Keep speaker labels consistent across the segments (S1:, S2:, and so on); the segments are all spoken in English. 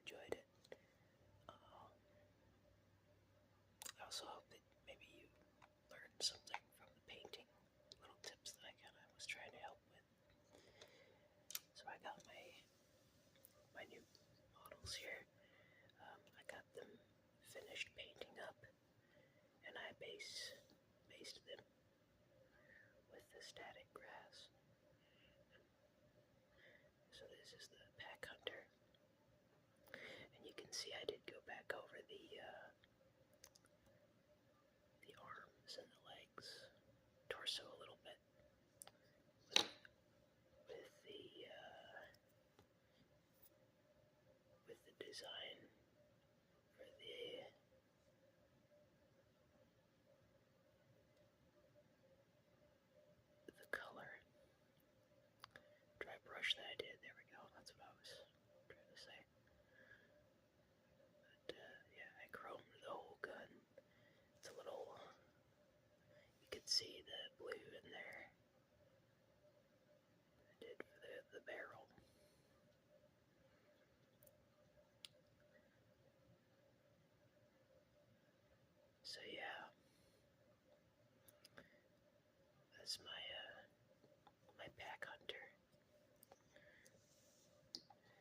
S1: enjoyed it. I also hope that maybe you learned something from the painting, little tips that I kind of was trying to help with. So I got my new models here. I got them finished painting up, and I based them with the static grass. So this is the pack hunter, and you can see I did go back over the arms and the legs, torso a little bit with the design for the color. Dry brush that I did. There we go. That's what I was trying to say. But yeah, I chromed the whole gun. It's a little. You can see the blue in there. I did for the barrel. So yeah, that's my pack hunter.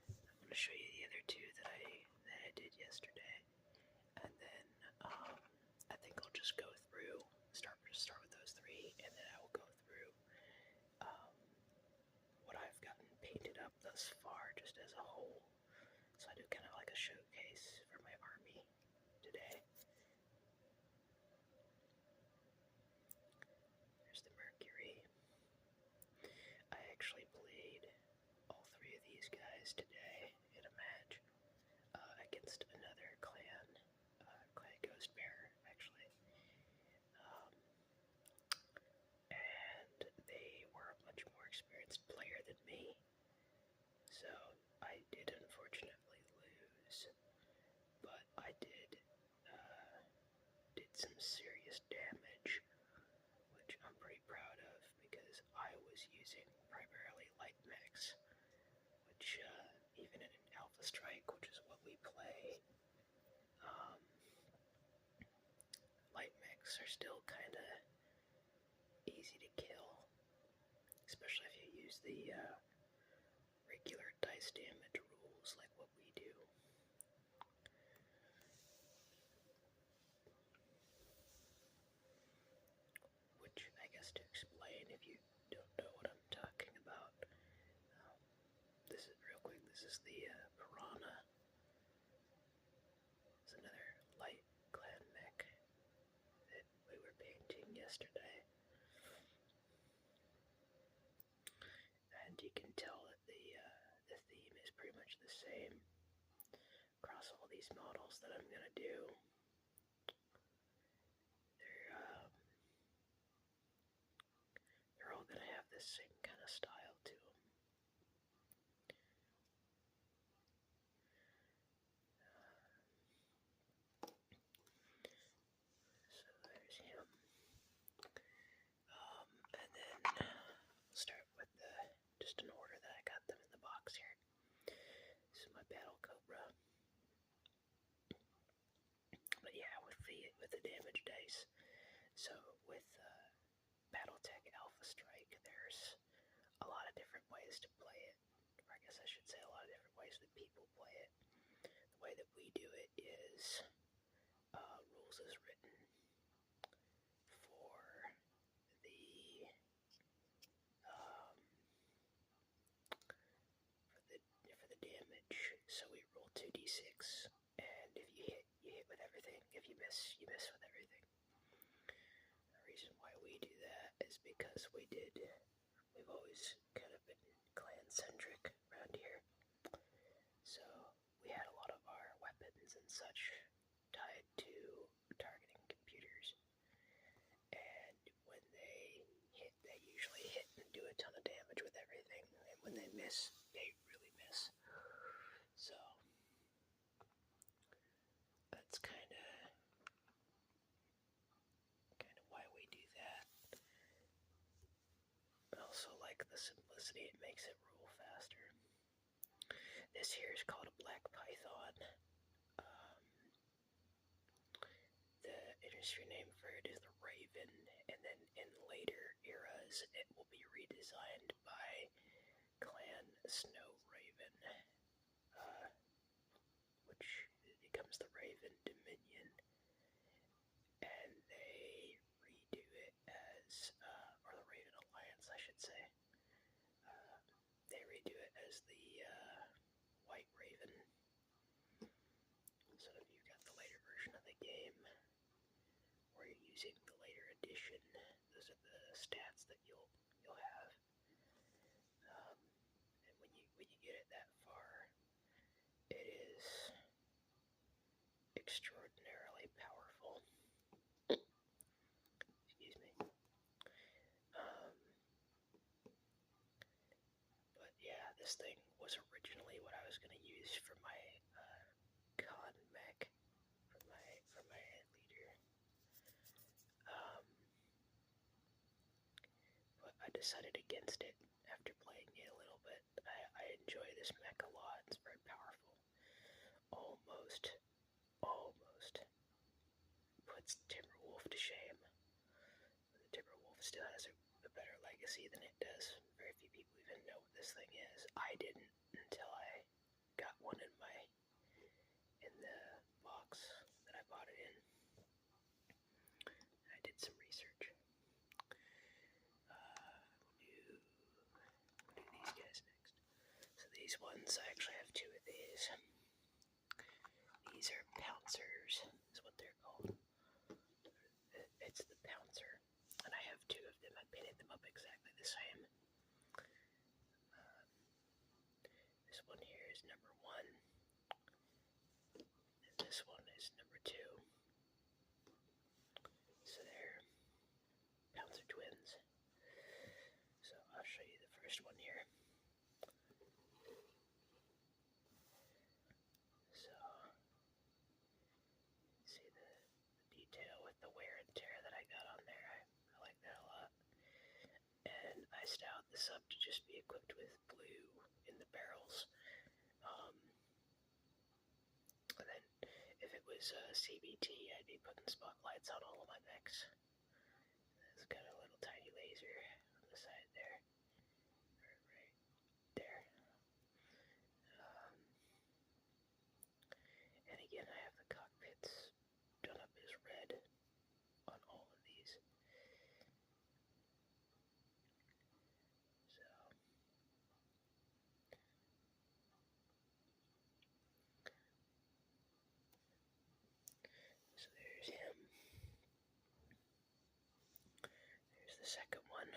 S1: I'm gonna show you the other two that I did yesterday, and then I think I'll just go through start with those three, and then I will go through what I've gotten painted up thus far, just as a whole. So I do kind of like a showcase for my army today. There's the Mercury. I actually played all three of these guys today in a match against another clan Ghost Bear, actually. And they were a much more experienced player than me, so I did unfortunately lose, but I did some serious damage, which I'm pretty proud of because I was using primarily light mechs, which even in an Alpha Strike, which is what we play, light mechs are still kind of easy to kill, especially if you use the regular dice damage rules like what we do. Which, I guess, to explain if you don't know what I'm talking about, this is real quick. This is the Piranha. It's another light clan mech that we were painting yesterday. And you can tell that the theme is pretty much the same across all these models that I'm gonna do. They're all gonna have this same kind of style to them. So there's him. And then we'll start with just an order that I got them in the box here. This is my Battle Cobra. But yeah, with the damage dice. So with BattleTech Alpha Strike, there's a lot of different ways to play it. Or I guess I should say a lot of different ways that people play it. The way that we do it is rules as written for the damage. So we roll 2d6, and if you hit, you hit with everything. If you miss, you miss with everything. The reason why we do that is because we've always kind of been clan-centric around here. So we had a lot of our weapons and such tied to targeting computers. And when they hit, they usually hit and do a ton of damage with everything. And when they miss, they really miss. So that's kind of why we do that. I also like the simplicity; it makes it roll faster. This here is called a black python. industry name for it is the Raven, and then in later eras it will be redesigned by Clan Snow Raven, which becomes the Raven Dominion, and they redo it as, or the Raven Alliance, I should say. They redo it as the White Raven. So if you've got the later version of the game, or you're using the later edition, those are the stats that you'll have. And when you get it that far, it is extraordinarily powerful. Excuse me. But yeah, this thing was originally what I was going to use for my con mech, for my leader. But I decided against it after playing it a little bit. I enjoy this mech a lot. It's very powerful. Almost puts Timberwolf to shame. The Timberwolf still has a better legacy than it does. Very few people even know what this thing is. I didn't until I got one in the box that I bought it in. I did some research. We'll do these guys next. So these ones, I actually have two of these. These are pouncers, is what they're called. It's the pouncer, and I have two of them. I painted them up exactly the same. This one here is number 1, and this one is number 2. So they're pouncer twins. So I'll show you the first one here. So see the detail with the wear and tear that I got on there. I like that a lot. And I styled this up to just be equipped with blue in the barrels. And then if it was CBT, I'd be putting spotlights on all of my mechs. It's got a little tiny laser on the side there. Right there. And again, I have the cockpits done up as red on all of these. So there's him. There's the second one.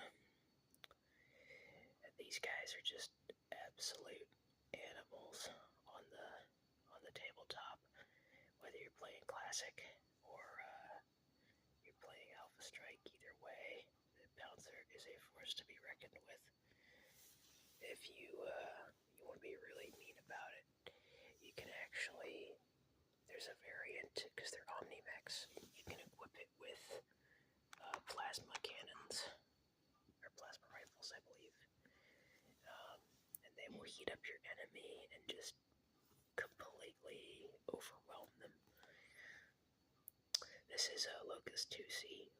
S1: And these guys are just absolute animals on the tabletop. Whether you're playing classic or you're playing Alpha Strike, either way, the Pouncer is a force to be reckoned with. If you want to be really mean about it, you can actually, there's a variant, because they're Omnimex, you can equip it with plasma cannons, or plasma rifles, I believe. And they will heat up your enemy and just completely overwhelm them. This is a Locust 2C.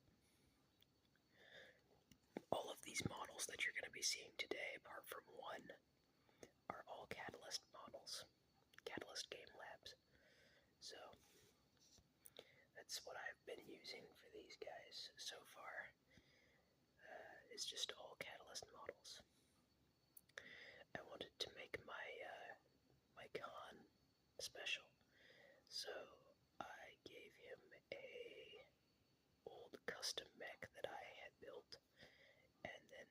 S1: All of these models that you're going to be seeing today, apart from one, are all Catalyst models. Catalyst Game Labs. So, that's what I've been using for these guys so far. It's just all Catalyst models. I wanted to make my my con special, so I gave him a old custom mech that I had built, and then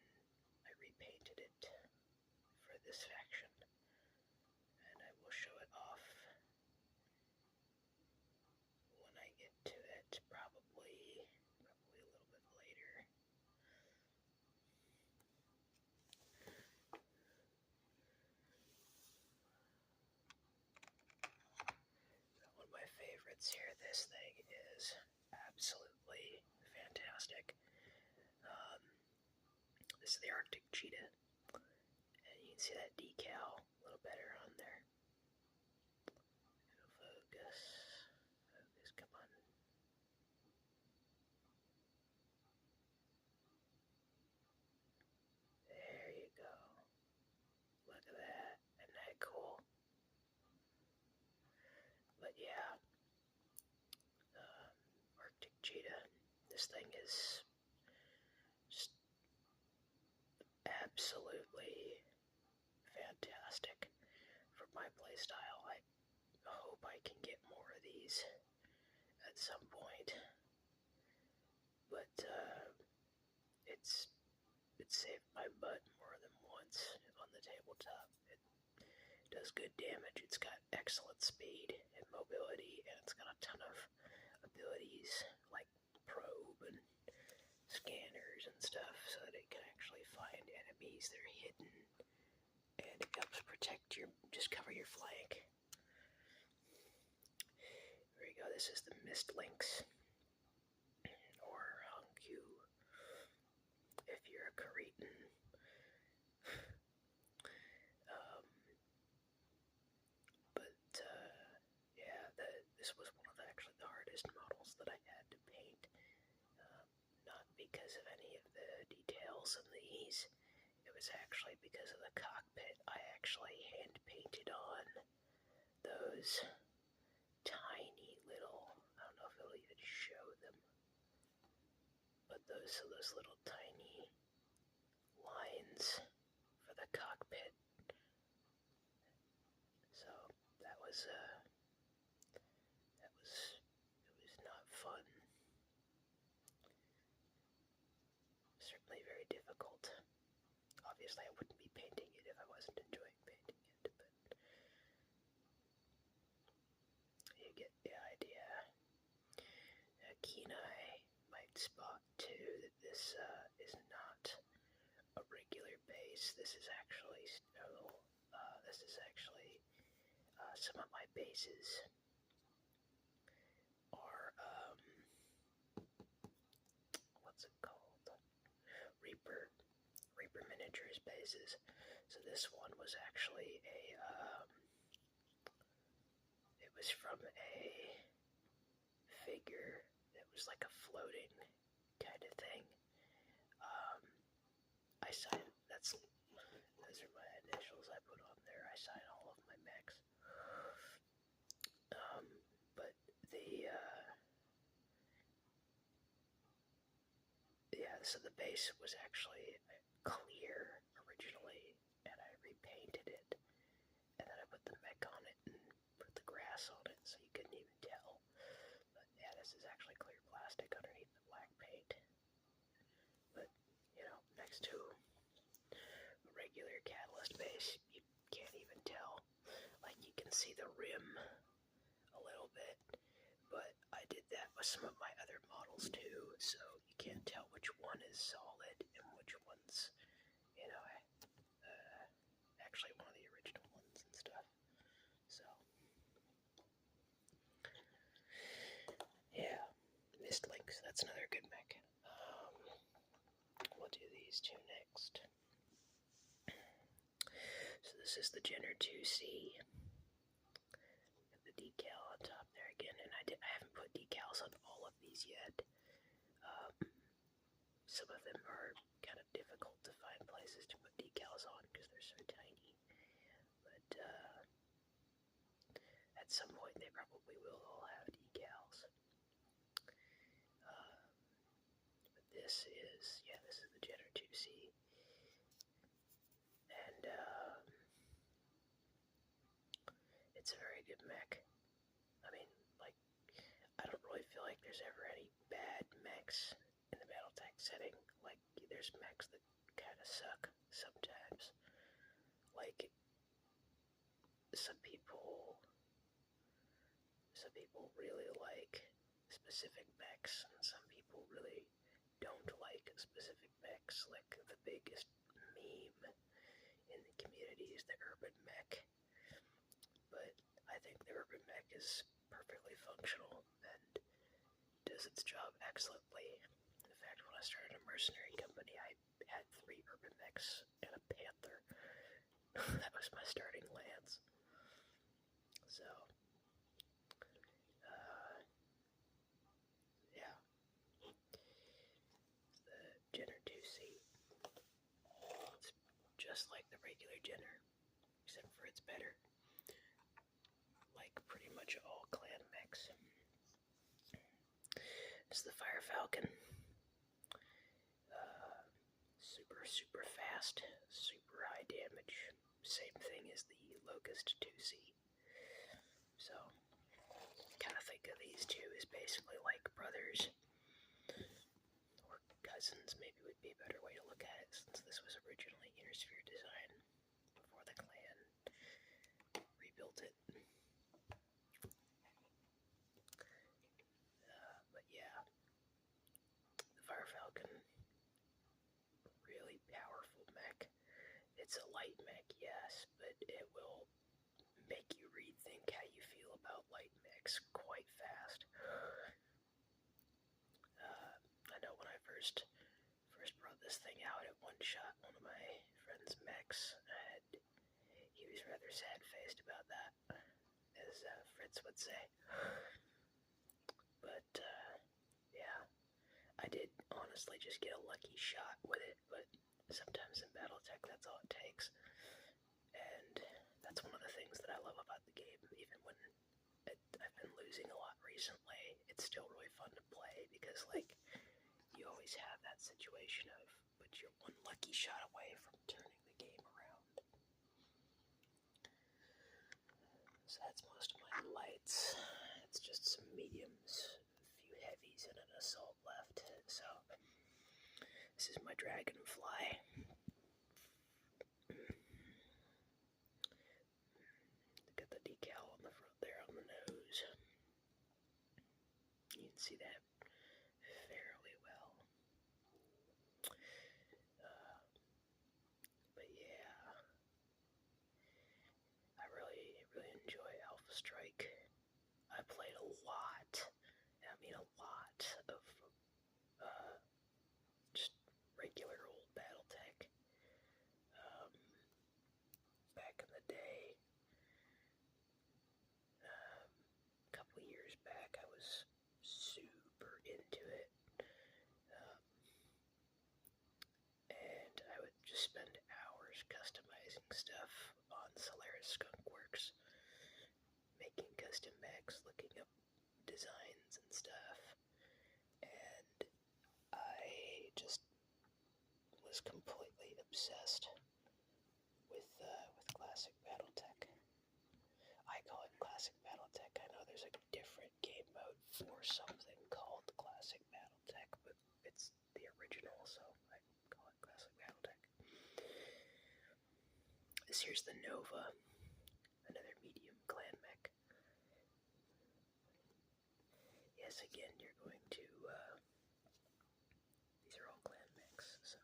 S1: I repainted it for this faction, and I will show it off when I get to it, probably a little bit later. One of my favorites here, this thing is absolutely fantastic. This is the Arctic Cheetah, and you can see that decal a little better on there. It'll focus, come on. yeah, Arctic cheetah. This thing is just absolutely fantastic for my playstyle. I hope I can get more of these at some point, but it's saved my butt more than once on the tabletop. It does good damage. It's got excellent speed and mobility, and it's got a ton of abilities like probe and scanners and stuff, so that it can actually find enemies that are hidden, and it helps protect your, just cover your flank. There you go. This is the Mist Lynx, or Hungku, if you're a Korean. Yeah, this was one of actually the hardest models that I had to paint. Not because of any of the details in these. It was actually because of the cockpit. I actually hand painted on those tiny little, I don't know if it'll even show them, but those little tiny lines for the cockpit. So that was it was not fun. Certainly very difficult. Obviously, I wouldn't be painting it if I wasn't enjoying painting it, but you get the idea. Keen eye might spot too that this is not a regular base. This is actually some of my bases are what's it called? Reaper miniatures bases. So this one was actually it was from a figure that was like a floating kind of thing. I signed, those are my initials I put on there. I sign all of my mechs. But so the base was actually clear originally, and I repainted it, and then I put the mech on it and put the grass on it so you couldn't even tell. But yeah, this is actually clear plastic underneath the black paint. But, next to a regular Catalyst base, you can't even tell. Like, you can see the rim a little bit, but I did that with some of my other models too, so you can't tell which one is solid and which one's, actually one of the original ones and stuff. So, yeah, Mist Lynx, that's another good mech. We'll do these two next. So this is the Jenner 2C. The decal on top there again, and I haven't put decals on all of these yet. Some of them are kind of difficult to find places to put decals on because they're so tiny. But at some point they probably will all have decals. But this is the Jenner 2C. And it's a very good mech. I mean, like, I don't really feel like there's ever any bad mechs in the BattleTech setting. Like, there's mechs that kind of suck sometimes. Like, some people really like specific mechs, and some people really don't like specific mechs. Like, the biggest meme in the community is the urban mech. But I think the urban mech is perfectly functional and does its job excellently. In fact, when I started a mercenary company, I had 3 urban mechs and a panther. That was my starting lance. So, yeah. The Jenner 2C. It's just like the regular Jenner, except for it's better. Like pretty much all clan mechs. It's the Fire Falcon. Super fast, super high damage. Same thing as the Locust 2C. So, kind of think of these two as basically like brothers. Or cousins, maybe would be a better way to look at it, since this was originally Intersphere design before the clan rebuilt it. But yeah, the Fire Falcon, really powerful mech. It's a light mech, yes, but it will make you rethink how you feel about light mechs quite fast. I know when I first brought this thing out, it one-shot one of my friend's mechs, and he was rather sad-faced about that, as Fritz would say. But, yeah, I did honestly just get a lucky shot with it, but sometimes in BattleTech that's all it takes. And that's one of the things that I love about the game. Even when I've been losing a lot recently, it's still really fun to play, because, like, you always have that situation of, but you're one lucky shot away from turning the game around. So that's most of my lights. It's just some mediums, a few heavies, and an assault left. So this is my Dragonfly. Got the decal on the front there on the nose. You can see that fairly well. But yeah, I really enjoy Alpha Strike. I played a lot, I mean a lot, of just regular old BattleTech. Back in the day, a couple years back, I was super into it. And I would just spend hours customizing stuff on Solaris Skunkworks, making custom mechs, looking up designs and stuff, and I just was completely obsessed with Classic BattleTech. I call it Classic BattleTech. I know there's a different game mode for something called Classic BattleTech, but it's the original, so I call it Classic BattleTech. This here's the Nova, another medium clan mech. Yes, again, you're going to, these are all clan mechs, so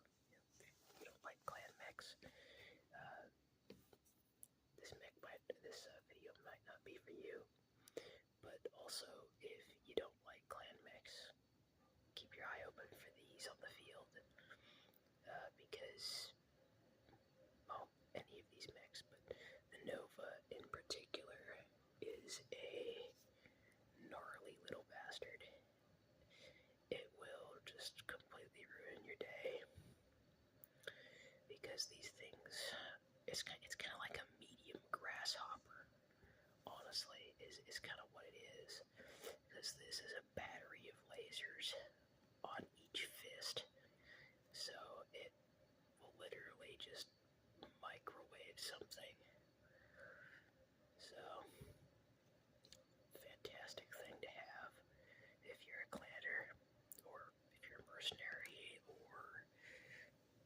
S1: if you don't like clan mechs, this video might not be for you. But also, if you don't like clan mechs, keep your eye open for these on the field, because, well, any of these mechs, but the Nova in particular is a gnarly little bastard. It will just completely ruin your day, because these things, it's kind of like a medium grasshopper, honestly, is kind of what it is, because this is a battery of lasers on each fist, so it will literally just microwave something. So, fantastic thing to have if you're a clanner, or if you're a mercenary, or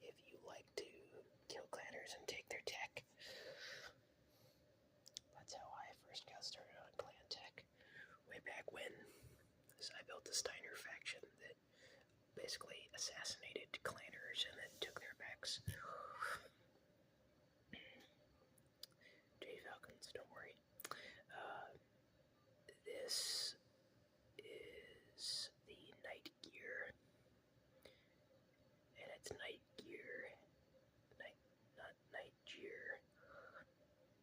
S1: if you like to kill clanners and take their tech. That's how I first got started on clan tech, way back when. I built the Steiner faction that basically assassinated clanners and then took their mechs. J-Falcons, don't worry. This is the Night Gear, and it's Night Gear, not Night Gear.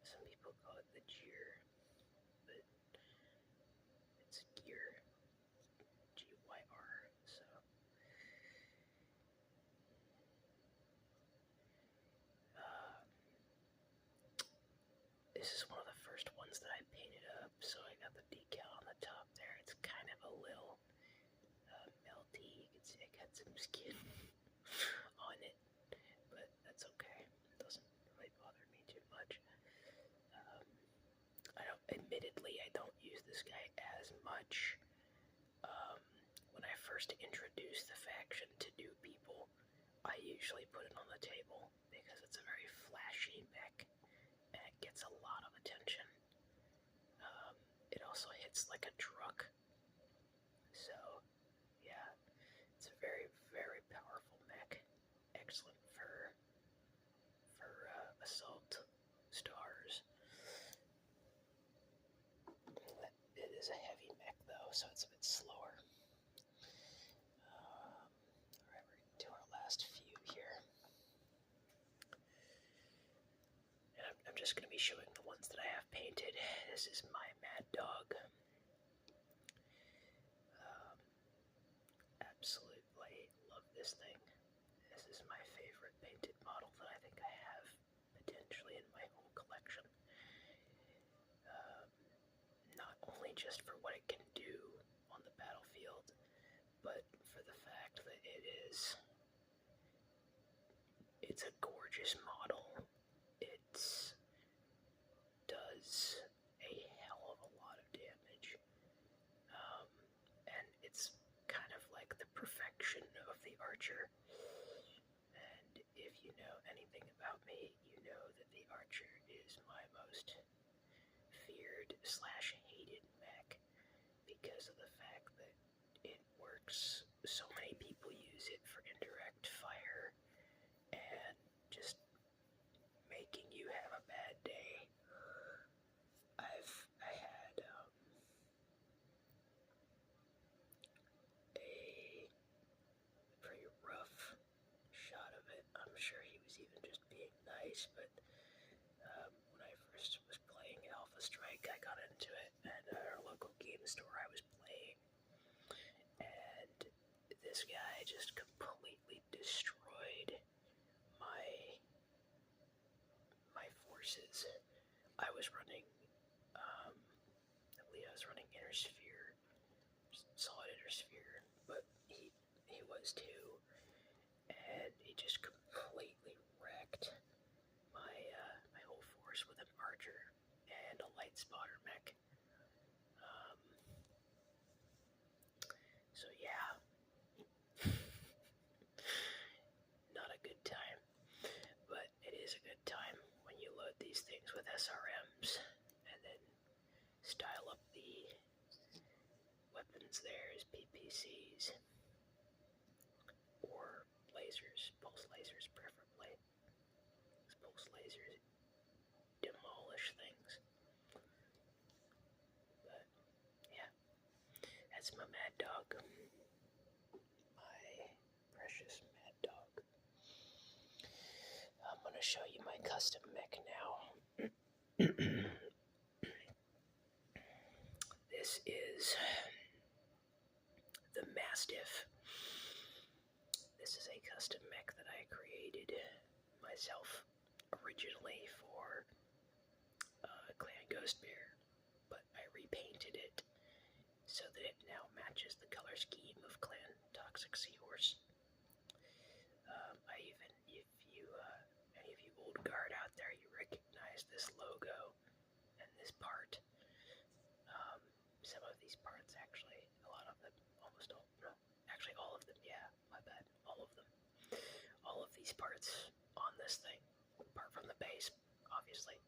S1: Some people call it the Gear, but it's Gear, G-Y-R, so. This is one of the first ones that I painted up, so I got the decal on the top. It got some skin on it, but that's okay. It doesn't really bother me too much. Admittedly, I don't use this guy as much. When I first introduce the faction to new people, I usually put it on the table because it's a very flashy mech and it gets a lot of attention. It also hits like a truck, so yeah, it's a very, very powerful mech. Excellent for assault stars. It is a heavy mech though, so it's a bit slower. Alright, we're going to do our last few here. And I'm just going to be showing the ones that I have painted. This is my Mad Dog. Absolutely love this thing. This is my favorite painted model that I think I have potentially in my whole collection. Not only just for what it can do on the battlefield, but for the fact that it's a gorgeous model. It does a hell of a lot of damage, and it's kind of like the perfection of the archer. And if you know anything about me, you know that the archer is my most feared / hated mech because of the fact that it works. So many people use it for indirect fire and just making you have a bad day. I had a pretty rough shot of it. I'm sure he was even just being nice, but when I first was playing Alpha Strike, I got into it at our local game store I was playing, and this guy just completely destroyed my forces. I was running, I believe I was running Inner Sphere, solid Inner Sphere, but he was too, and he just completely wrecked my whole force with an archer and a light spotter mech. So yeah, not a good time, but it is a good time when you load these things with SRMs and then style up the weapons there as PPCs or lasers, pulse lasers preferably. Pulse lasers demolish things. But yeah, that's my Mad Dog. My precious Mad Dog. I'm gonna show you my custom mech now. This is the Mastiff. This is a custom mech that I created myself originally for Clan Ghost Bear, but I repainted it so that it now matches the color scheme of Clan Toxic Seahorse. If you, any of you old guard out there, you recognize this logo and this part. Some of these parts, actually, a lot of them, almost all, no, actually all of them, yeah, my bad, all of them. All of these parts on this thing, apart from the base, obviously,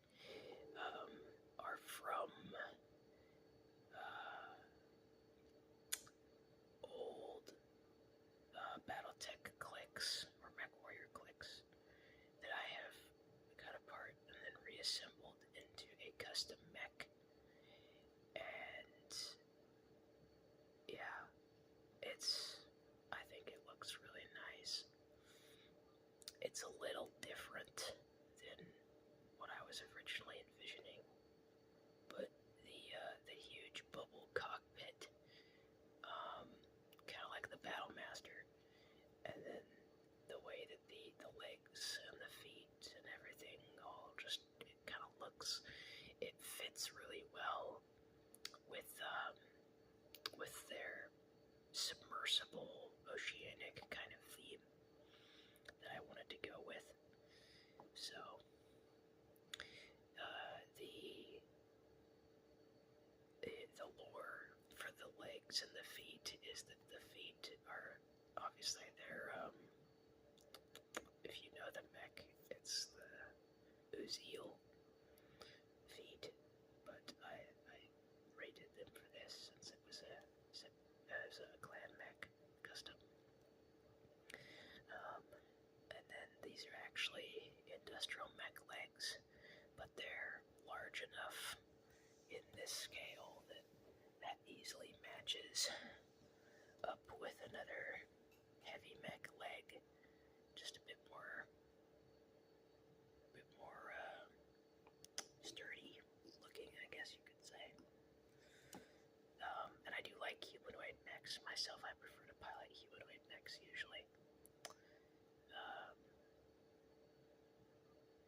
S1: are from old BattleTech clicks, or MechWarrior clicks, that I have cut apart and then reassembled into a custom mech. And yeah, I think it looks really nice. It's a little different than what I was originally envisioning, but the huge bubble cockpit, kind of like the Battlemaster, and then the way that the legs and the feet and everything all just, it kind of looks, it fits really well with their submersible oceanic legs and the feet is that the feet are obviously if you know the mech, it's the Uziel feet, but I rated them for this since it was a clan mech custom. And then these are actually industrial mech legs, but they're large enough in this scale that easily matches up with another heavy mech leg, just a bit more sturdy looking, I guess you could say. And I do like humanoid mechs myself. I prefer to pilot humanoid mechs usually.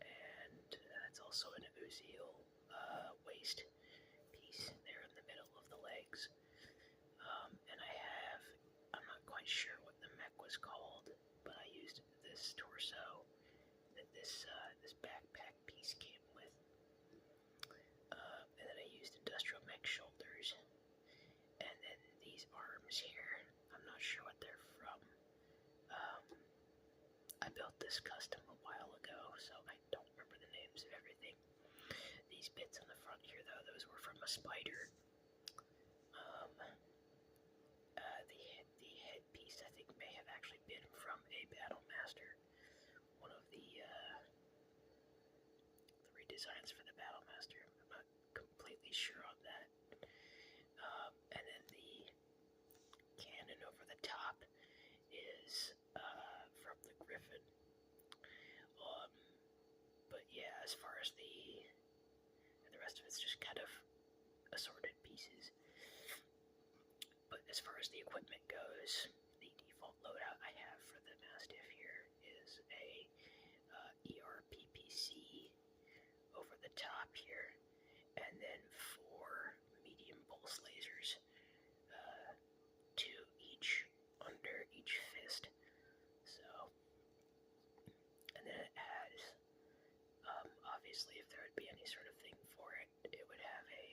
S1: And that's also an Uziel waist piece there in the middle of the legs. And I'm not quite sure what the mech was called, but I used this torso that this backpack piece came with. And then I used industrial mech shoulders. And then these arms here, I'm not sure what they're from. I built this custom a while ago, so I don't remember the names of everything. These bits on the front here, though, those were from a spider. The headpiece, I think, may have actually been from a Battle Master. One of the redesigns for the Battle Master. I'm not completely sure on that. And then the cannon over the top is from the Griffin. But yeah, as far as the rest of it's just kind of assorted pieces. But as far as the equipment goes, the default loadout I have for the Mastiff here is a ERPPC over the top here, and then 4 medium pulse lasers, 2 each under each fist. So, and then it has, obviously, if there would be any sort of thing for it, it would have a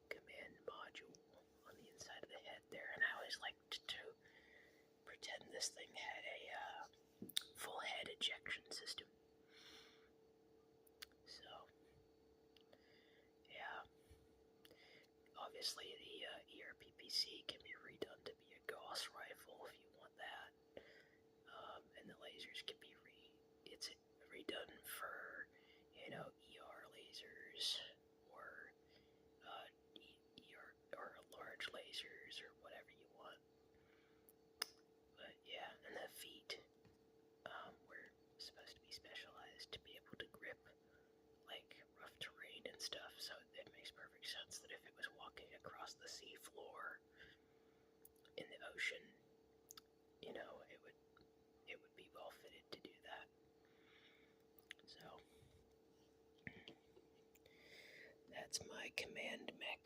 S1: command module on the inside of the head there. And I always liked to pretend this thing had a full head ejection system. So, yeah. Obviously, the ERPPC can be redone to be a Gauss rifle if you want that. And the lasers can be redone for, ER lasers or ER or large lasers or whatever you want. But yeah, and the feet were supposed to be specialized to be able to grip like rough terrain and stuff, so it makes perfect sense that if it was walking across the sea floor in the ocean, it would be well fitted to do that. So that's my command mech.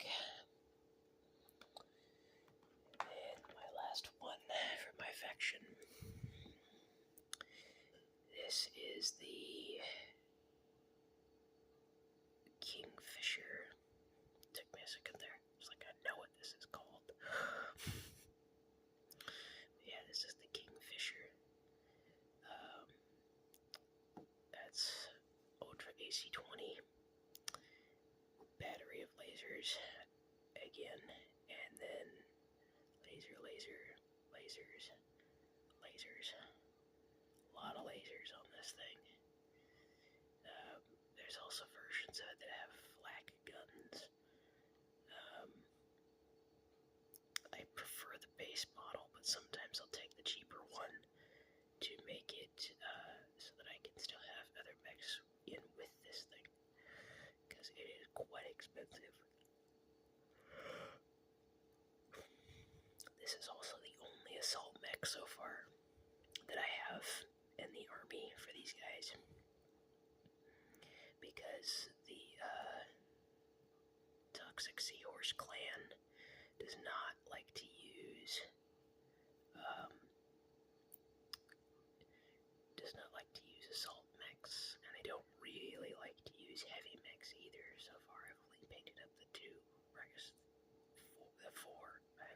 S1: And my last one for my faction. This is the Kingfisher. Took me a second there. It's like I know what this is called. Yeah, this is the Kingfisher. That's Ultra AC-20. Battery of lasers again, and then lasers. A lot of lasers on this thing. There's also versions of it that have flak guns. I prefer the base model, but sometimes I'll take the cheaper one to make it so that I can still have other mechs in with this thing, because it is quite expensive. This is also the only assault mech so far that I have in the army for these guys, because the Toxic Seahorse clan does not like to use assault mechs, and they don't really like to use heavy mechs either. So far, I've only painted up the 2, or I guess the 4. I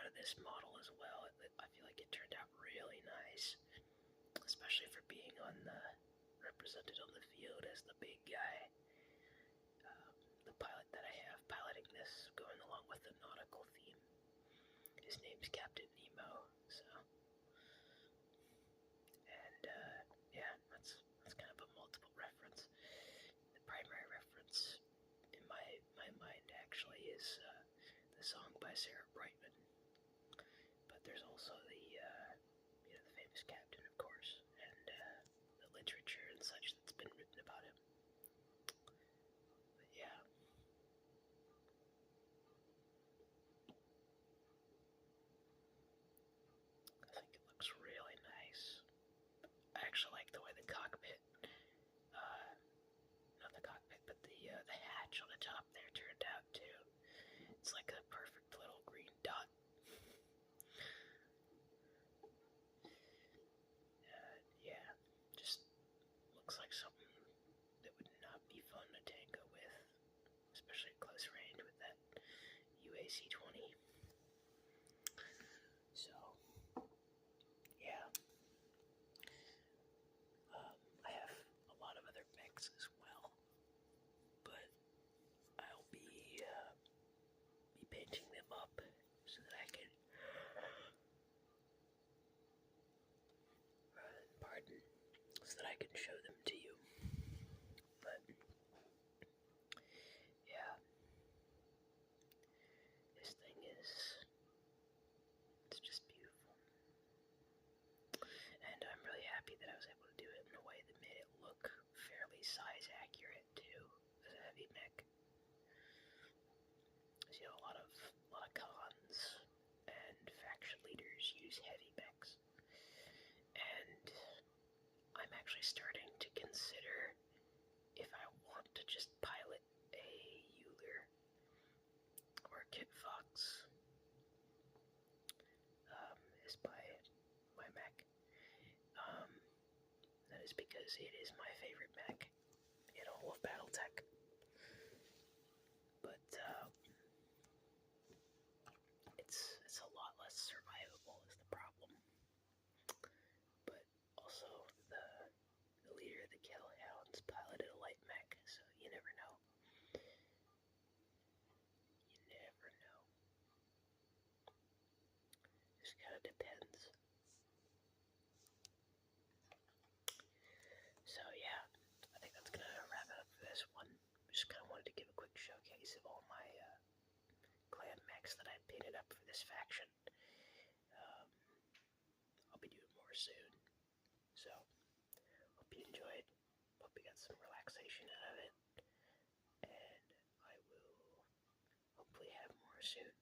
S1: of this model as well. I feel like it turned out really nice, especially for being represented on the field as the big guy. The pilot that I have piloting this, going along with the nautical theme, his name's Captain Nemo. So, and yeah, that's kind of a multiple reference. The primary reference in my mind actually is the song by Sarah Brightman, but there's also the the famous captain, of course, and the literature and such that's been written about him. But yeah. I think it looks really nice. I actually like the way the cockpit, not the cockpit, but the hatch on the top there turned out too. It's like a perfect little green dot. Yeah, just looks like something that would not be fun to tango with, especially at close range with that UAC-20. So, yeah. I have a lot of other mechs as well, but I'll be painting them up so that I can, so that I can show them to you. But yeah, this thing it's just beautiful, and I'm really happy that I was able to do it in a way that made it look fairly size accurate too, as a heavy mech. You know, a lot of cons and faction leaders use heavy mechs, and I'm actually starting to consider if I want to just pilot a Euler or a Kit Fox as my mech. That is because it is my favorite mech in all of BattleTech. But it's a lot less survivable is the problem. But also the leader of the Killhounds piloted a light mech, so you never know. You never know. Just kind of depends. So yeah, I think that's gonna wrap it up for this one. Just kind of wanted to give a quick showcase of all my clan mechs that I painted up for this faction. I'll be doing more soon. So, hope you enjoyed. Hope you got some relaxation out of it. And I will hopefully have more soon.